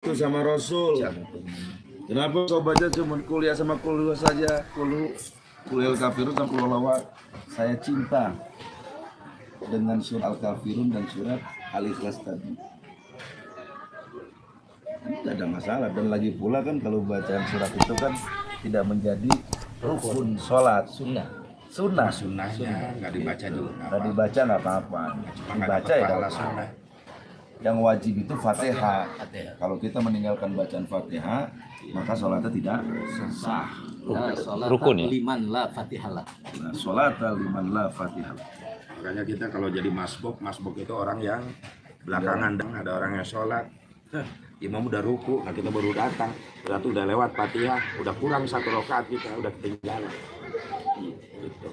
itu sama Rasul. Kenapa kau baca cuma kuliah sama kuliah saja? Kuliah Al-Kafirun sama kuliah saya cinta dengan surat Al-Kafirun dan surat Al-Ikhlas tadi. Tidak ada masalah. Dan lagi pula kan kalau bacaan surat itu kan tidak menjadi rukun sholat. Sunnahnya nggak dibaca juga. Nggak dibaca nggak apa-apa. Dibaca ya kalau sunnah. Yang wajib itu Fatihah. Kalau kita meninggalkan bacaan Fatihah, maka sholatnya tidak sah. Rukun ya. Liman la Fatihah. Nah, sholat liman la Fatihah. Makanya kita kalau jadi masbuk itu orang yang belakangan, ada orang yang sholat. Imam udah ruku, nah kita baru datang, berarti udah lewat Fatihah, udah kurang 1 rakaat kita, udah ketinggalan. Gitu.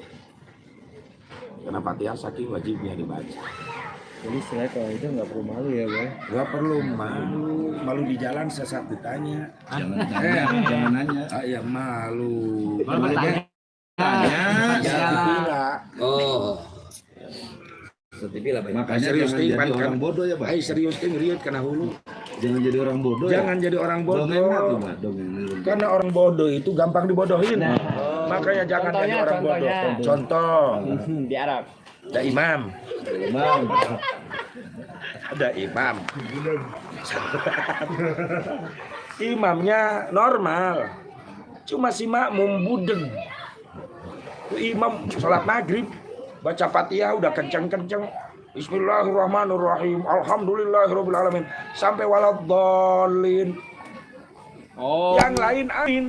Karena Fatihah saking wajibnya dibaca. Jadi setelah kalau itu nggak perlu malu ya, Bang? Gak perlu malu di jalan sesat ditanya. Jangan nanya. Ah ya malu. Malu bertanya. Tanya. Oh. Seperti lah, Pak. Makanya Serius jangan jadi orang bodoh ya, Pak. Serius ting riut kena hulu. Jangan jadi orang bodoh. Jangan jadi orang bodoh. Dongeng. Karena orang bodoh itu gampang dibodohin. Makanya jangan jadi orang bodoh. Contoh. Di Arab. Ada imam. Ada imam. Imamnya normal. Cuma si makmum budeg. Imam sholat maghrib baca Fatihah udah kenceng-kenceng. Bismillahirrahmanirrahim. Alhamdulillahirrahmanirrahim. Sampai waladhdallin. Oh. Yang lain amin.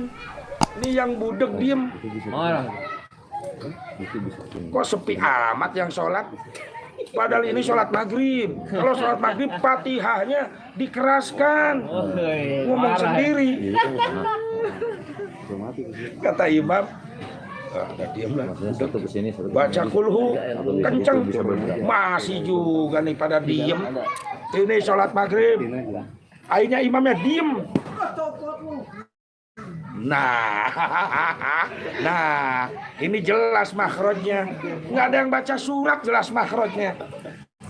Ini yang budeg diem. Kok sepi amat yang sholat? Padahal ini sholat maghrib. Kalau sholat maghrib Fatihahnya dikeraskan. Ngomong sendiri. Kata imam, udah diam lah. Baca kulhu kenceng. Masih juga nih pada diem. Ini sholat maghrib. Akhirnya imamnya diem. Nah, ini jelas makhrajnya. Nggak ada yang baca surat jelas makhrajnya.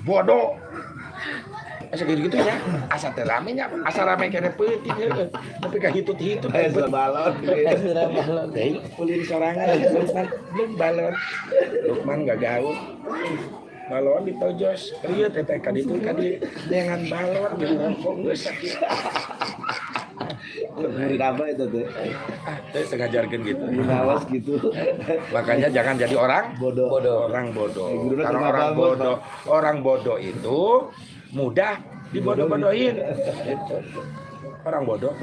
Bodoh. Segitu ya. Asa teramenya, asa rame kene peuting heueuh. Tapi ka hitut-hitut balon. Ulin sorangan belum balon. Lukman enggak gaul. Balon ditojos. Rieu teh ka ditu ka di dengan balon gitu kok geus sakit. Murid apa itu tuh? Saya sengajarkan gitu. Awas gitu. Makanya jangan jadi orang bodoh. Orang bodoh. Karena orang bodoh itu mudah dibodoh-bodohin. Gitu. Orang bodoh.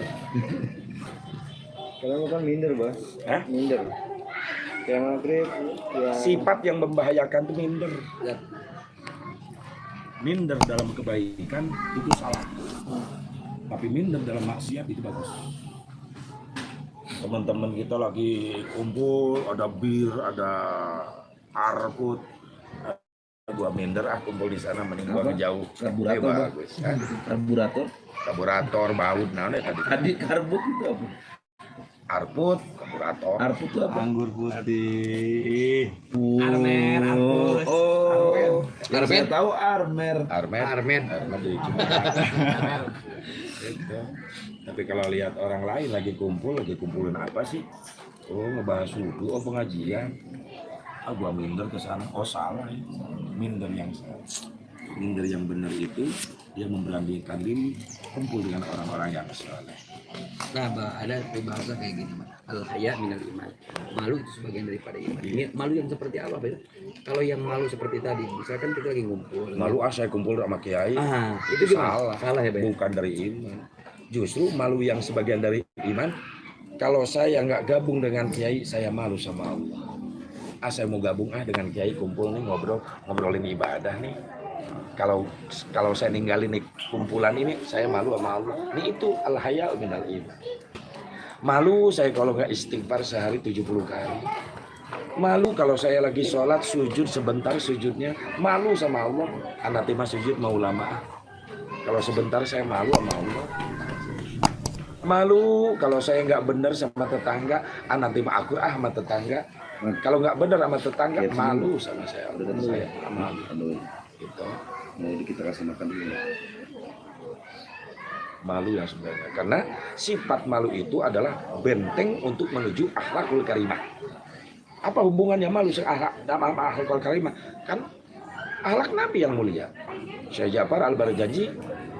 Kalau kan minder, Bang. Hah? Minder. Yang maghrib, ya. Sifat yang membahayakan itu minder. Minder dalam kebaikan itu salah. Tapi minder dalam maksiat itu bagus. Teman-teman kita lagi kumpul, ada bir, ada arput. Gua minder kumpul di sana, mending gua ngejauh. Karburator. Bagus. Karburator baut nah Tadi karbut itu apa? Arput, karburator. Arput itu apa? Anggur putih. Armer, Arpus. Oh. Saya tahu Armer. Armed dari Cina. Gitu. Tapi kalau lihat orang lain lagi kumpulin apa sih? Oh, ngebahas wudu, oh pengajian. Gua minder ke sana. Oh, salah ya. Minder yang salah. Minder yang benar itu dia memberanikan diri kumpul dengan orang-orang yang saleh. Nah, ada bahasa kayak gini, Pak. Al-haya minal iman. Malu itu sebagian daripada iman. Ini malu yang seperti apa, Pak? Kalau yang malu seperti tadi, misalkan kita lagi ngumpul. Malu saya kumpul sama kiai. Itu gimana? Salah ya, Pak? Bukan dari iman. Justru malu yang sebagian dari iman. Kalau saya nggak gabung dengan kiai, saya malu sama Allah. Saya mau gabung dengan kiai, kumpul nih ngobrolin ibadah nih. Kalau saya ninggalin nih kumpulan ini, saya malu sama Allah. Ini itu al-haya minal iman. Malu saya kalau nggak istighfar sehari 70 kali. Malu kalau saya lagi sholat sujud sebentar sujudnya. Malu sama Allah. Anatima sujud mau lama. Kalau sebentar saya malu sama Allah. Malu kalau saya nggak benar sama tetangga. Anatima aku sama tetangga. Kalau nggak benar sama tetangga, malu sama saya. Saya malu. Gitu. Mau kita kasih makan dulu. malu yang sebenarnya. Karena sifat malu itu adalah benteng untuk menuju akhlakul karimah. Apa hubungannya malu sama akhlakul karimah? Kan akhlak Nabi yang mulia. Syekh Ja'far Al-Barjanji,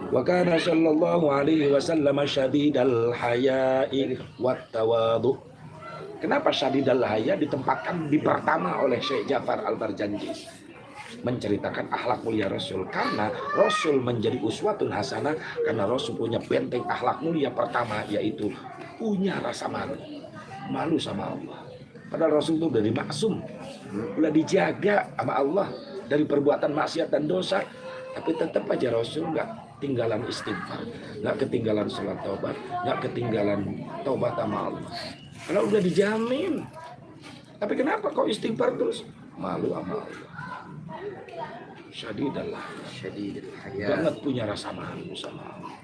wa kana sallallahu alaihi wasallam syadidal haya'i wat tawadhu. Kenapa syadidal haya ditempatkan di pertama oleh Syekh Ja'far Al-Barjanji? Menceritakan akhlak mulia Rasul, karena Rasul menjadi uswatun hasanah, karena Rasul punya benteng akhlak mulia pertama, yaitu punya rasa malu sama Allah. Padahal Rasul itu dari maksum, udah dijaga sama Allah dari perbuatan maksiat dan dosa, tapi tetap aja Rasul nggak ketinggalan istighfar, nggak ketinggalan sholat taubat, nggak ketinggalan taubat sama Allah, karena udah dijamin. Tapi kenapa kok istighfar terus? Malu sama Allah. Syadidal haya, banget punya rasa malu sama Allah.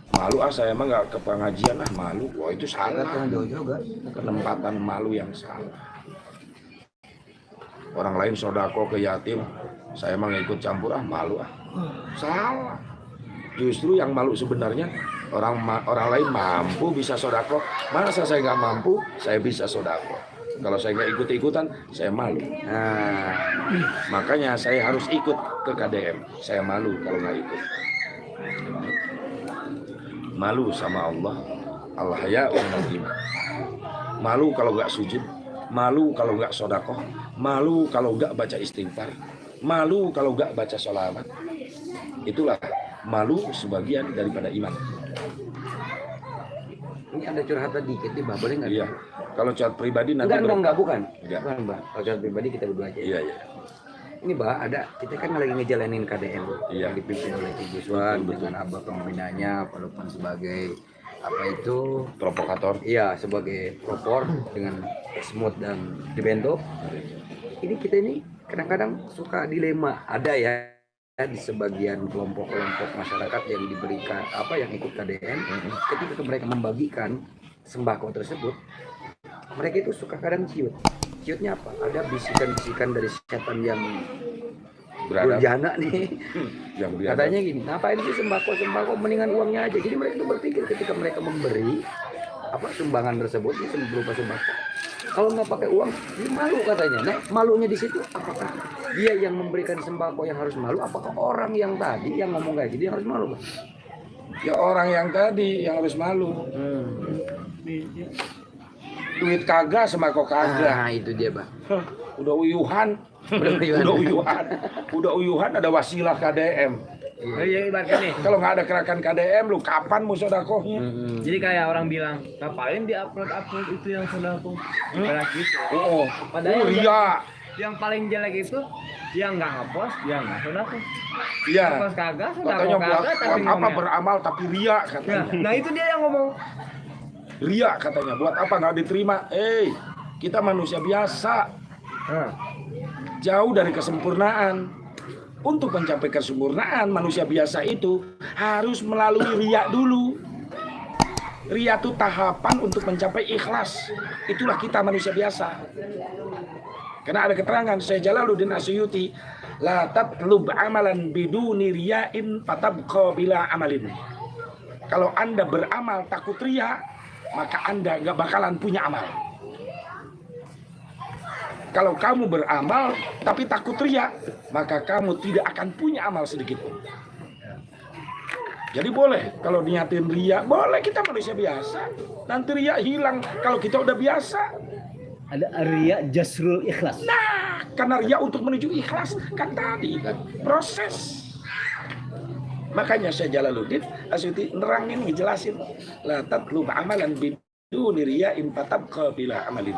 Malu saya emang nggak ke pengajian malu. Wah itu salah. Penempatan malu yang salah. Orang lain sodako ke yatim, saya emang ikut campur malu salah. Justru yang malu sebenarnya orang lain mampu bisa sodako, masa saya nggak mampu saya bisa sodako. Kalau saya nggak ikut-ikutan, saya malu. Nah, makanya saya harus ikut ke KDM. Saya malu kalau nggak ikut. Malu sama Allah. Al-haya minal iman. Malu kalau nggak sujud. Malu kalau nggak sodakoh. Malu kalau nggak baca istighfar. Malu kalau nggak baca sholawat. Itulah malu sebagian daripada iman. Ini ada curhatan dikit nih, Mbak. Boleh nggak? Iya. Kalau curhat pribadi nanti enggak, bukan. Enggak. Bukan, Mbak. Kalau curhat pribadi kita berdua aja. Iya. Ini, Mbak, kita kan lagi ngejalanin KDM Iya. yang dipimpin oleh Ibu Suan dengan Abah pembinanya, walaupun sebagai apa itu provokator. Iya, sebagai propor dengan smooth dan dibentuk. Ini kita ini kadang-kadang suka dilema. Ada ya di sebagian kelompok-kelompok masyarakat yang diberikan yang ikut KDM, ketika mereka membagikan sembako tersebut, mereka itu suka kadang ciutnya apa? Ada bisikan-bisikan dari setan yang berjana nih, yang katanya gini, ngapain sih sembako mendingan uangnya aja. Jadi mereka itu berpikir ketika mereka memberi sumbangan tersebut ini berupa sembako, kalau nggak pakai uang ini malu katanya. Nah, malunya di situ, apakah dia yang memberikan sembako yang harus malu, apakah orang yang tadi yang ngomong kayak gitu yang harus malu, Bang? Ya orang yang tadi yang harus malu. Duit kagak, sembako kagak. Nah, itu dia, Bang. Udah uyuhan. Udah uyuhan ada wasilah KDM. Iya, ibaratnya nih. Kalau nggak ada gerakan KDM, lu kapan mau sodakohnya? Jadi kayak orang bilang, ngapain di upload itu yang sodako? Kayak gitu. Oh, Padahal ria. yang paling jelek itu yang nggak ngepost, yang nggak sodako. Iya. Ngepost kagak, sodako Katanya buat kagak, tapi apa ngomel. beramal tapi ria katanya. Nah itu dia yang ngomong. Ria katanya, buat apa nggak diterima? Kita manusia biasa, jauh dari kesempurnaan. Untuk mencapai kesempurnaan manusia biasa itu harus melalui ria dulu. Ria itu tahapan untuk mencapai ikhlas. Itulah kita manusia biasa. Karena ada keterangan Syekh Jalaluddin Asyuyuti, la tatlub amalan biduni riya'in fatabqa bila amalin. Kalau Anda beramal takut ria, maka Anda gak bakalan punya amal. Kalau kamu beramal tapi takut ria, maka kamu tidak akan punya amal sedikit pun. Jadi boleh kalau niatin ria, boleh, kita manusia biasa. Nanti ria hilang kalau kita udah biasa. Ada ria jasrul ikhlas. Nah, karena ria untuk menuju ikhlas kan tadi kan proses. Makanya Syekh Jalaluddin Asyuyuti nerangin, ngejelasin, la tatlub amalan biduni riya'in fatabqa bila amalin.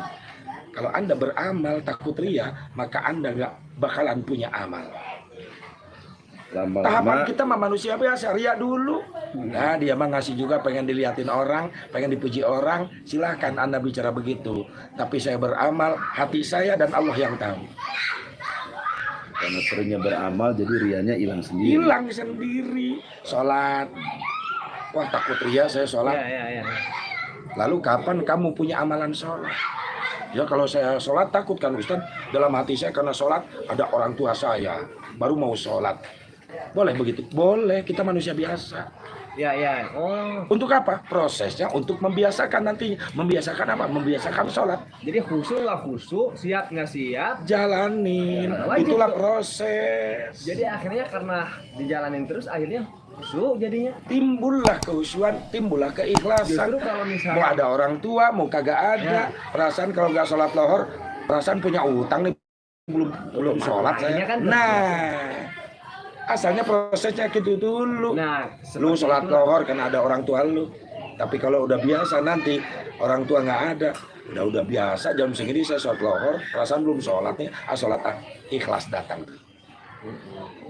Kalau Anda beramal takut ria, maka Anda nggak bakalan punya amal. Tahapan kita mah manusia biasa, ria dulu. Nah, dia mah ngasih juga pengen dilihatin orang, pengen dipuji orang, silahkan Anda bicara begitu. Tapi saya beramal, hati saya dan Allah yang tahu. Karena seringnya beramal, jadi rianya hilang sendiri. Hilang sendiri. Sholat, wah takut ria saya sholat. Iya. Lalu kapan kamu punya amalan sholat? Ya kalau saya sholat takut kan Ustaz, dalam hati saya karena sholat ada orang tua saya, baru mau sholat. Boleh begitu? Boleh, kita manusia biasa. Ya, ya. Oh. Untuk apa? Prosesnya untuk membiasakan nantinya. Membiasakan apa? Membiasakan sholat. Jadi khusyuk nggak khusyuk, siap nggak siap. Jalanin. Wajib Itulah tuh. proses. Jadi akhirnya karena dijalanin terus akhirnya khusyuk jadinya. Timbullah kehusuan, timbullah keikhlasan. Justru kalau misalnya- Mau ada orang tua, mau kagak ada. Perasaan kalau nggak sholat lohor, perasaan punya utang nih, belum sholat Akhirnya saya. kan Asalnya prosesnya gitu dulu. Nah, Lu seperti sholat itulah. lohor karena ada orang tua lu. Tapi kalau udah biasa nanti orang tua nggak ada, udah biasa jam segini saya sholat lohor, perasaan belum sholatnya, ikhlas datang.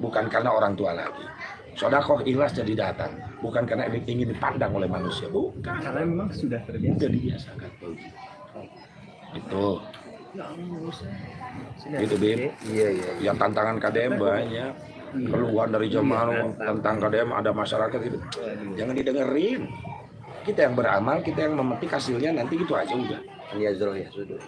Bukan karena orang tua lagi. Sodakoh ikhlas jadi datang, bukan karena ingin dipandang oleh manusia, bukan. Karena memang sudah terbiasa. Udah dibiasakan. Itu, Ya Allah, nggak usah. Sudah. itu Bim. Iya. Yang tantangan KDM banyak. Keluhan dari jemaah tentang KDM ada masyarakat itu. Jangan didengerin. Kita yang beramal, kita yang memetik hasilnya nanti gitu aja udah. Ya Zul ya sudah.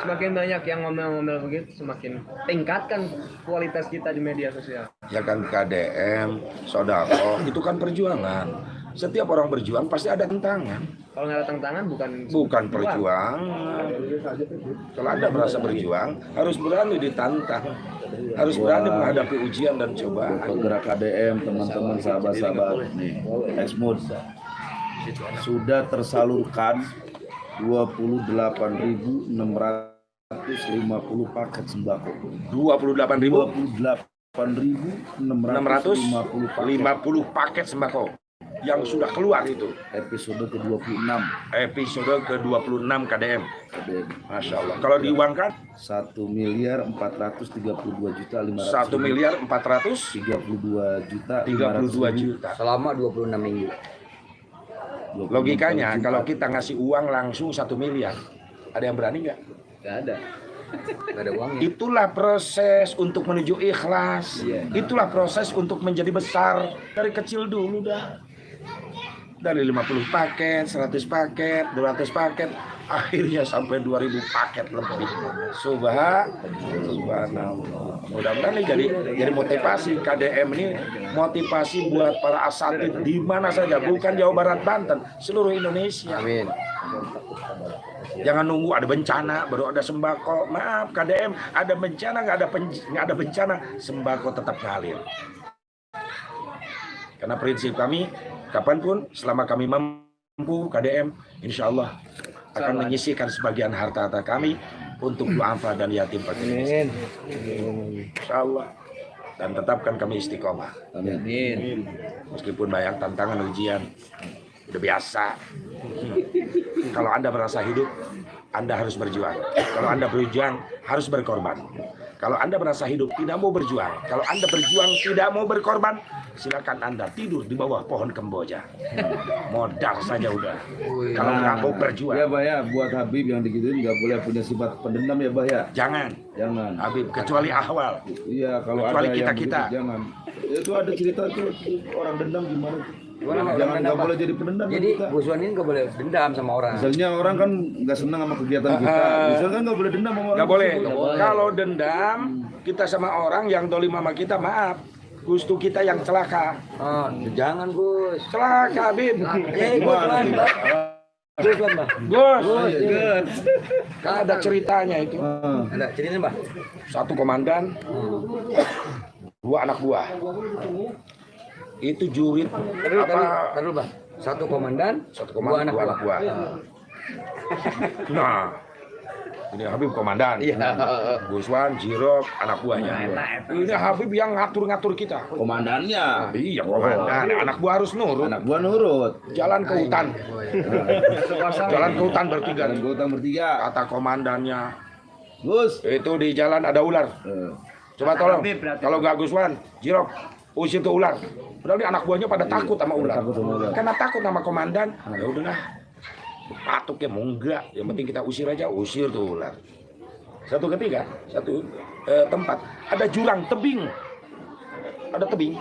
Semakin banyak yang ngomel-ngomel begitu, semakin tingkatkan kualitas kita di media sosial. Ya kan KDM, sodako, itu kan perjuangan. Setiap orang berjuang pasti ada tantangan. Kalau nggak ada tantangan Bukan perjuangan. Kalau Anda merasa berjuang, harus berani ditantang. Harus berani menghadapi ujian dan cobaan. Penggerak KDM, teman-teman, sahabat-sahabat nih, Exmood sudah tersalurkan 28.650 paket sembako. 28.650 28.650 paket sembako yang sudah keluar itu. episode ke-26 Episode ke-26 KDM. KDM. Masya Allah. Kalau diuangkan 1.432.500.000 1.432 juta. Selama 26 minggu. Logikanya kalau kita ngasih uang langsung 1 miliar, ada yang berani nggak? nggak ada. Nggak ada uangnya. Itulah proses untuk menuju ikhlas. Itulah proses untuk menjadi besar. Dari kecil dulu dah. Dari 50 paket, 100 paket, 200 paket, akhirnya sampai 2.000 paket lebih. Subhanallah. Mudah-mudahan ini jadi motivasi KDM ini, motivasi buat para asatid di mana saja, bukan Jawa Barat, Banten, seluruh Indonesia. Amin. Jangan nunggu ada bencana baru ada sembako. Maaf KDM, ada bencana nggak ada bencana, sembako tetap ngalir. Karena prinsip kami, kapanpun selama kami mampu KDM, insya Allah akan menyisihkan sebagian harta kami untuk duafa dan yatim piatu. Insya Allah. Dan tetapkan kami istiqomah. Amin. Meskipun banyak tantangan ujian, udah biasa. Kalau Anda merasa hidup, Anda harus berjuang. Kalau Anda berjuang, harus berkorban. Kalau Anda merasa hidup, tidak mau berjuang. Kalau Anda berjuang, tidak mau berkorban, silakan Anda tidur di bawah pohon kemboja. Modal saja udah. Kalau nggak mau berjuang, Ya Bah ya, buat Habib yang digituin nggak boleh punya sifat pendendam ya Bah ya. jangan. Jangan. Habib, kecuali ahwal. Iya, kalau Kecuali ada yang kita-kita. begitu, jangan. Itu ada cerita tuh orang dendam gimana? Gimana, Pak? Jangan, Dendam, nggak Pak? boleh jadi pendendam. Jadi kita. Guswan ini nggak boleh dendam sama orang. Misalnya orang kan nggak senang sama kegiatan kita, misalnya kan nggak boleh dendam sama orang. Nggak boleh. tersebut. Kalau dendam, kita sama orang yang dolim sama kita, maaf. Gustu kita yang celaka. Oh, jangan Gus. Celaka, Habib. Guswan, Pak. Guswan, Pak. Gus, Iya. kan ada ceritanya itu. Ada ceritanya, Pak. Satu komandan, 2 anak buah. Itu jurit Taruh, Pak. Satu komandan, Satu komandan, dua anak buah. Nah, ini Habib komandan. Iya. Guswan, Jirok, anak buahnya. Ini Habib yang ngatur-ngatur kita. Komandannya, Iya, komandan. Anak buah harus nurut. anak gua nurut. Jalan ke hutan. Jalan ke hutan bertiga. Dan gua utang bertiga. Kata komandannya, Gus. itu di jalan ada ular. Coba tolong. Habib berarti. Kalau nggak Guswan, Jirok, usir tuh ular. Padahal ini anak buahnya pada takut sama ular. Takut sama ular. Karena takut sama komandan, ya udahlah. Patuk ya mau enggak, yang penting kita usir aja, usir tuh ular. Satu ketika, satu tempat ada jurang tebing, ada tebing.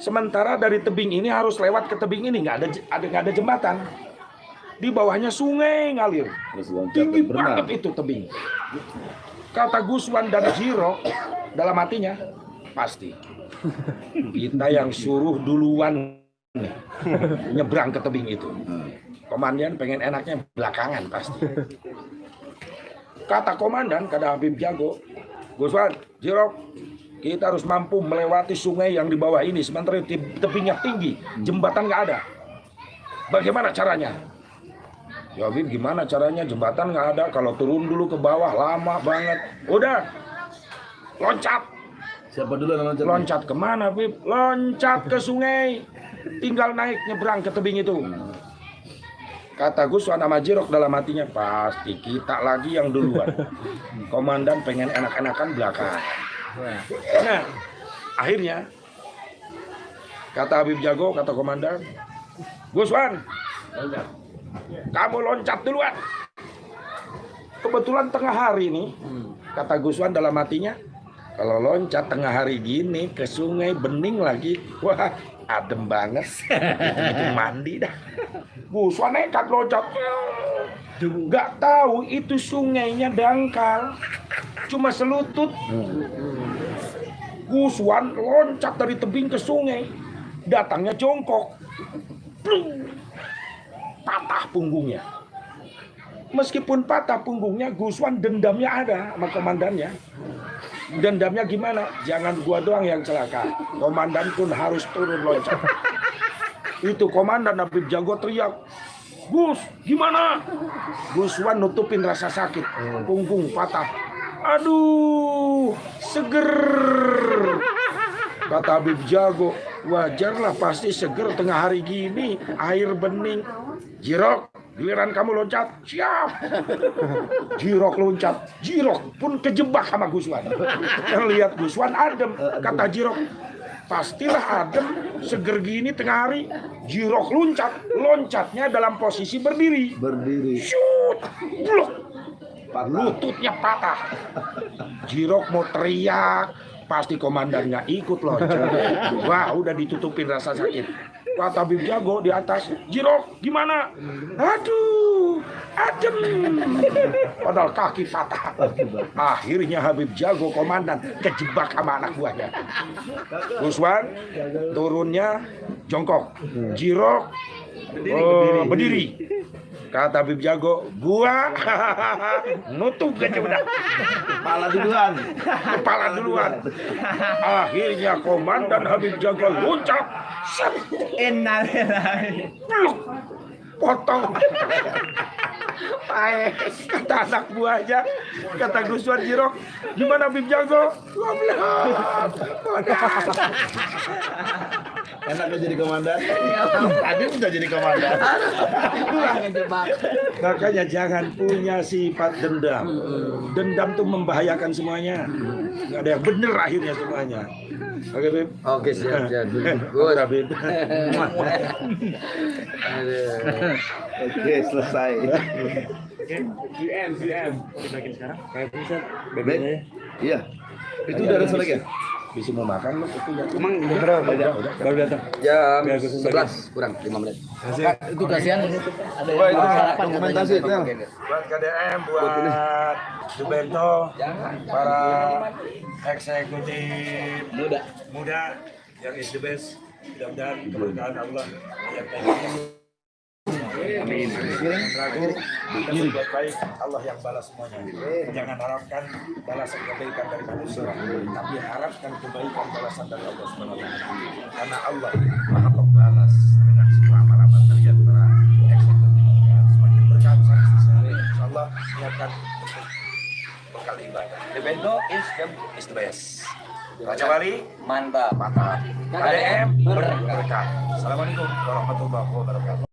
Sementara dari tebing ini harus lewat ke tebing ini, nggak ada jembatan. Di bawahnya sungai ngalir, Terus loncat tinggi dan berenang. banget itu tebing. Kata Guswan dan Jiro dalam hatinya, pasti Kita yang suruh duluan nih, nyebrang ke tebing itu. Komandan pengen enaknya belakangan pasti. Kata komandan, kata Habib Jago, Guswan, Jirok, kita harus mampu melewati sungai yang di bawah ini. Sementara tebingnya tinggi, jembatan nggak ada. Bagaimana caranya? Ya Habib, gimana caranya? Jembatan nggak ada. Kalau turun dulu ke bawah lama banget. Udah, loncat. Siapa dulu yang loncat? Loncat kemana, Habib? Loncat ke sungai. Tinggal naik nyebrang ke tebing itu. Kata Guswan sama Jirok dalam hatinya, pasti kita lagi yang duluan. Komandan pengen enak-enakan belakangan. Nah, akhirnya kata Habib Jago, kata komandan, Guswan, kamu loncat duluan. Kebetulan tengah hari nih, kata Guswan dalam hatinya, kalau loncat tengah hari gini ke sungai bening lagi, wah adem banget. Itu mandi dah. Guswan nekat loncat. Nggak tahu itu sungainya dangkal, cuma selutut. Guswan loncat dari tebing ke sungai, datangnya jongkok. Plung. Patah punggungnya. Meskipun patah punggungnya, Guswan dendamnya ada sama komandannya. Dendamnya gimana? Jangan gua doang yang celaka. Komandan pun harus turun loncat. Itu komandan Habib Jago teriak, Gus, gimana? Guswan nutupin rasa sakit, punggung patah. Aduh, seger. Kata Habib Jago, wajarlah pasti seger tengah hari gini, air bening. Jirok, giliran kamu loncat, siap. Jirok loncat, Jirok pun kejebak sama Guswan. Yang lihat Guswan adem, kata Jirok, pastilah adem, seger gini tengah hari. Jirok loncat, loncatnya dalam posisi berdiri. Shoot, blok, lututnya patah. Jirok mau teriak, pasti komandannya ikut loncat. Wah, udah ditutupin rasa sakit. Kata Habib Jago di atas, Jirok, gimana? Aduh, adem. Padahal kaki patah. Akhirnya Habib Jago komandan kejebak sama anak buahnya. Guswan turunnya jongkok, Jirok berdiri. Kata Habib Jago, gua nutup aja udah. Kepala duluan. Akhirnya komandan Habib Jago loncat. Peluk. Potong. Kata anak buahnya, kata Guswan, Jirok, gimana Habib Jago? Enaknya jadi komandan. Tadi udah jadi komandan. Makanya jangan punya sifat dendam. Dendam tuh membahayakan semuanya. Nggak ada yang bener akhirnya semuanya. Oke, Bib. Oke, siap. Gus. Bib. Oke, selesai. GM. Dibagiin sekarang. Kayak pusat. Baik. Iya. Itu udah ada lagi ya? Bisa mau makan lo itu ya. Emang berapa? Baru datang. Jam 11 kurang 5 menit. Itu kasihan ada Oh, itu sarapan dokumentasi itu. Buat KDM, buat Jubento, para eksekutif muda yang is the best. Mudah-mudahan keberkahan Allah yang Amin. Ragu, berbuat baik, Allah yang balas semuanya. Jangan harapkan balasan kebaikan dari manusia, tapi harapkan kebaikan balasan dari Allah Subhanahu wa Ta'ala. Karena Allah Maha Pembalas dengan semua amal-amal kerja para eksekutif. Semakin berkah besar insyaallah niatkan bekal ibadah. The Bento is the best. Raja Bali mantap. mantap. KDM berkah. Assalamualaikum warahmatullahi wabarakatuh.